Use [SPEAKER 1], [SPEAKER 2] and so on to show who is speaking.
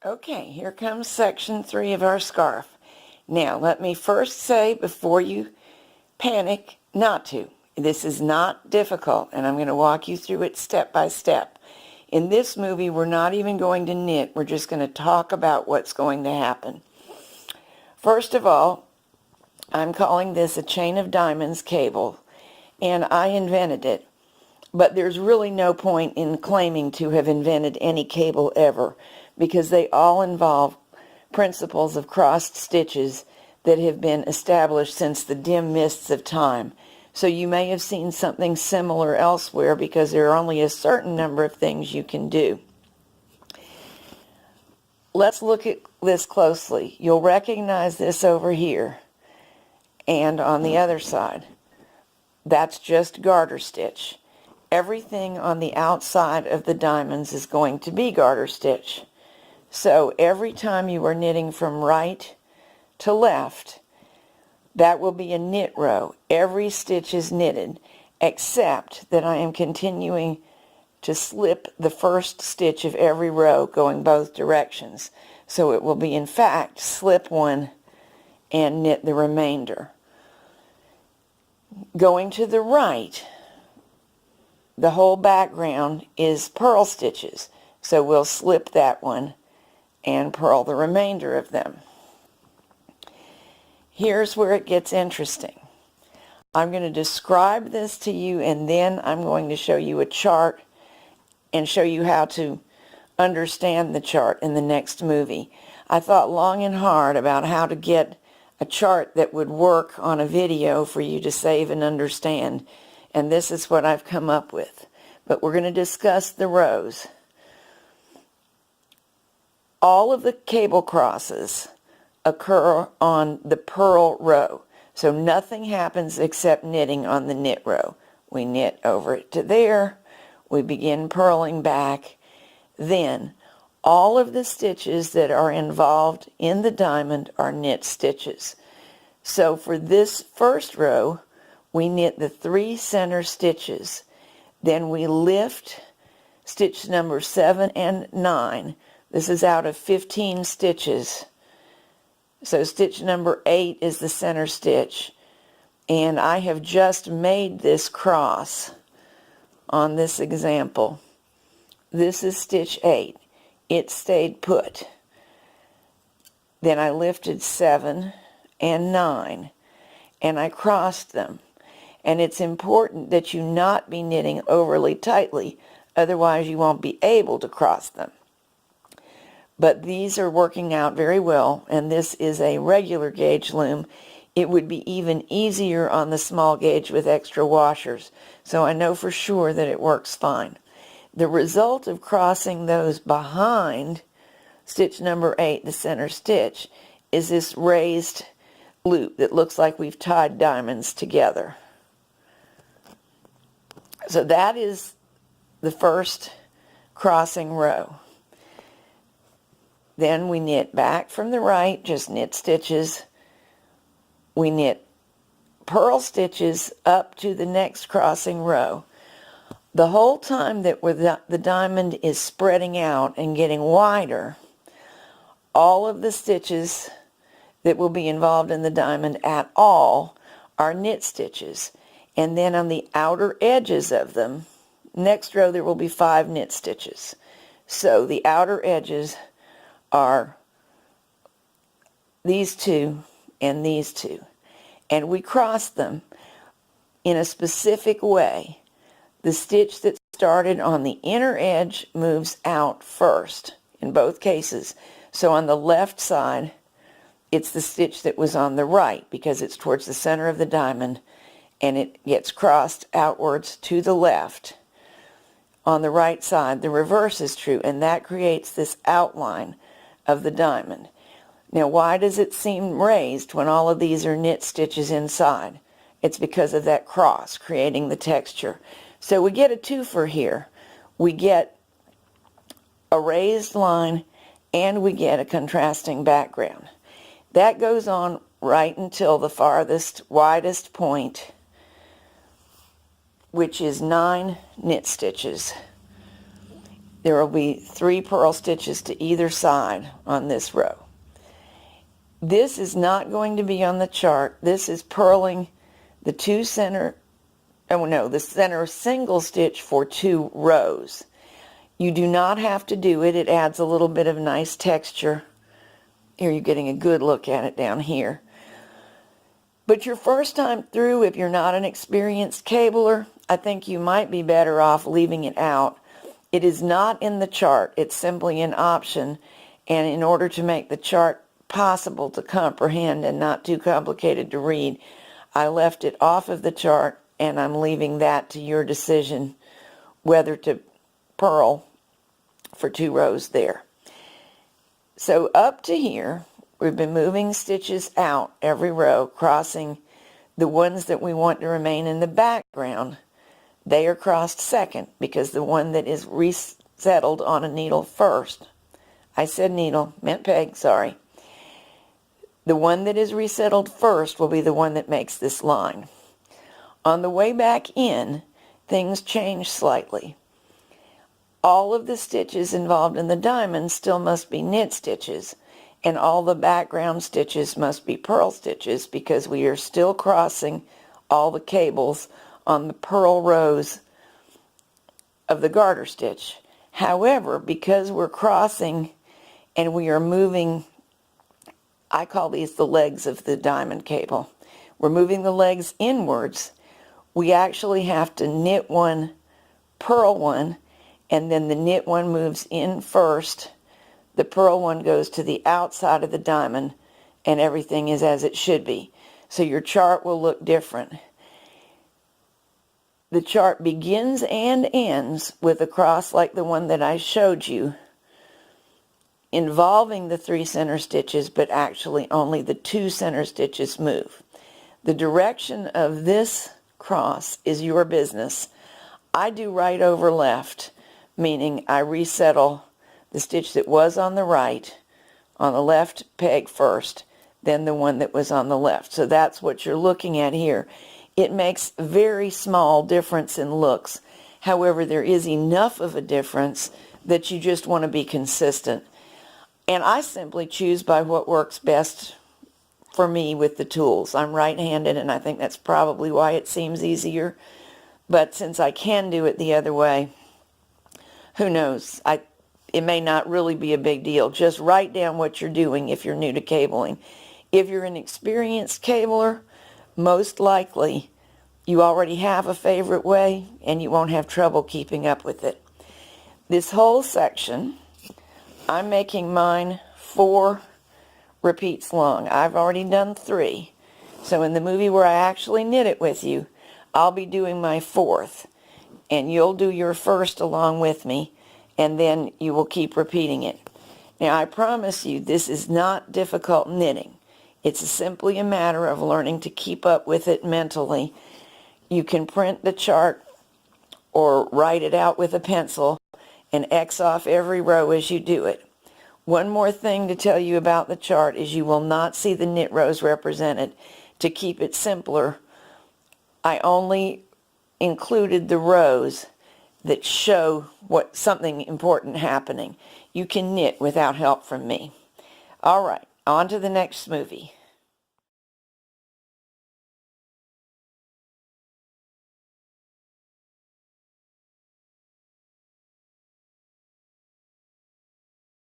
[SPEAKER 1] Okay, here comes section 3 of our scarf. Now, let me first say before you panic not to. This is not difficult, and I'm going to walk you through it step by step. In this movie, we're not even going to knit. We're just going to talk about what's going to happen. First of all, I'm calling this a chain of diamonds cable, and I invented it. But there's really no point in claiming to have invented any cable ever, because they all involve principles of crossed stitches that have been established since the dim mists of time. So you may have seen something similar elsewhere because there are only a certain number of things you can do. Let's look at this closely. You'll recognize this over here and on the other side. That's just garter stitch. Everything on the outside of the diamonds is going to be garter stitch. So every time you are knitting from right to left, that will be a knit row. Every stitch is knitted, except that I am continuing to slip the first stitch of every row going both directions. So it will be, in fact, slip one and knit the remainder. Going to the right, the whole background is purl stitches. So we'll slip that one and purl the remainder of them. Here's where it gets interesting. I'm going to describe this to you, and then I'm going to show you a chart and show you how to understand the chart in the next movie. I thought long and hard about how to get a chart that would work on a video for you to save and understand, and this is what I've come up with. But we're going to discuss the rows. All of the cable crosses occur on the purl row. So nothing happens except knitting on the knit row. We knit over it to there. We begin purling back. Then all of the stitches that are involved in the diamond are knit stitches. So for this first row, we knit the 3 center stitches. Then we lift stitch number 7 and 9. This is out of 15 stitches. So stitch number 8 is the center stitch. And I have just made this cross on this example. This is stitch 8. It stayed put. Then I lifted 7 and 9 and I crossed them. And it's important that you not be knitting overly tightly, otherwise you won't be able to cross them. But these are working out very well, and this is a regular gauge loom. It would be even easier on the small gauge with extra washers, so I know for sure that it works fine. The result of crossing those behind stitch number 8, the center stitch, is this raised loop that looks like we've tied diamonds together. So that is the first crossing row. Then we knit back from the right, just knit stitches. We knit purl stitches up to the next crossing row. The whole time that the diamond is spreading out and getting wider, all of the stitches that will be involved in the diamond at all are knit stitches. And then on the outer edges of them, next row there will be 5 knit stitches. So the outer edges are these 2 and these 2. And we cross them in a specific way. The stitch that started on the inner edge moves out first in both cases. So on the left side, it's the stitch that was on the right because it's towards the center of the diamond, and it gets crossed outwards to the left. On the right side, the reverse is true, and that creates this outline of the diamond. Now, why does it seem raised when all of these are knit stitches inside? It's because of that cross creating the texture. So we get a twofer here. We get a raised line and we get a contrasting background. That goes on right until the farthest, widest point, which is 9 knit stitches. There will be 3 purl stitches to either side on this row. This is not going to be on the chart. This is purling the the center single stitch for 2 rows. You do not have to do it. It adds a little bit of nice texture. Here you're getting a good look at it down here. But your first time through, if you're not an experienced cabler, I think you might be better off leaving it out. It is not in the chart. It's simply an option. And in order to make the chart possible to comprehend and not too complicated to read, I left it off of the chart, and I'm leaving that to your decision whether to purl for 2 rows there. So up to here, we've been moving stitches out every row, crossing the ones that we want to remain in the background. They are crossed second because the one that is resettled on a needle first. I said needle, meant peg, sorry. The one that is resettled first will be the one that makes this line. On the way back in, things change slightly. All of the stitches involved in the diamond still must be knit stitches, and all the background stitches must be purl stitches because we are still crossing all the cables on the purl rows of the garter stitch. However, because we're crossing and we are moving, I call these the legs of the diamond cable. We're moving the legs inwards. We actually have to knit one, purl one, and then the knit one moves in first. The purl one goes to the outside of the diamond, and everything is as it should be. So your chart will look different. The chart begins and ends with a cross like the one that I showed you, involving the 3 center stitches, but actually only the 2 center stitches move. The direction of this cross is your business. I do right over left, meaning I resettle the stitch that was on the right, on the left peg first, then the one that was on the left. So that's what you're looking at here. It makes very small difference in looks. However, there is enough of a difference that you just want to be consistent. And I simply choose by what works best for me with the tools. I'm right-handed, and I think that's probably why it seems easier. But since I can do it the other way, who knows? It may not really be a big deal. Just write down what you're doing if you're new to cabling. If you're an experienced cabler, most likely you already have a favorite way and you won't have trouble keeping up with it. This whole section, I'm making mine 4 repeats long. I've already done 3. So in the movie where I actually knit it with you, I'll be doing my 4th. And you'll do your first along with me, and then you will keep repeating it. Now I promise you this is not difficult knitting. It's simply a matter of learning to keep up with it mentally. You can print the chart or write it out with a pencil and X off every row as you do it. One more thing to tell you about the chart is you will not see the knit rows represented. To keep it simpler, I only included the rows that show something important happening. You can knit without help from me. All right, on to the next movie.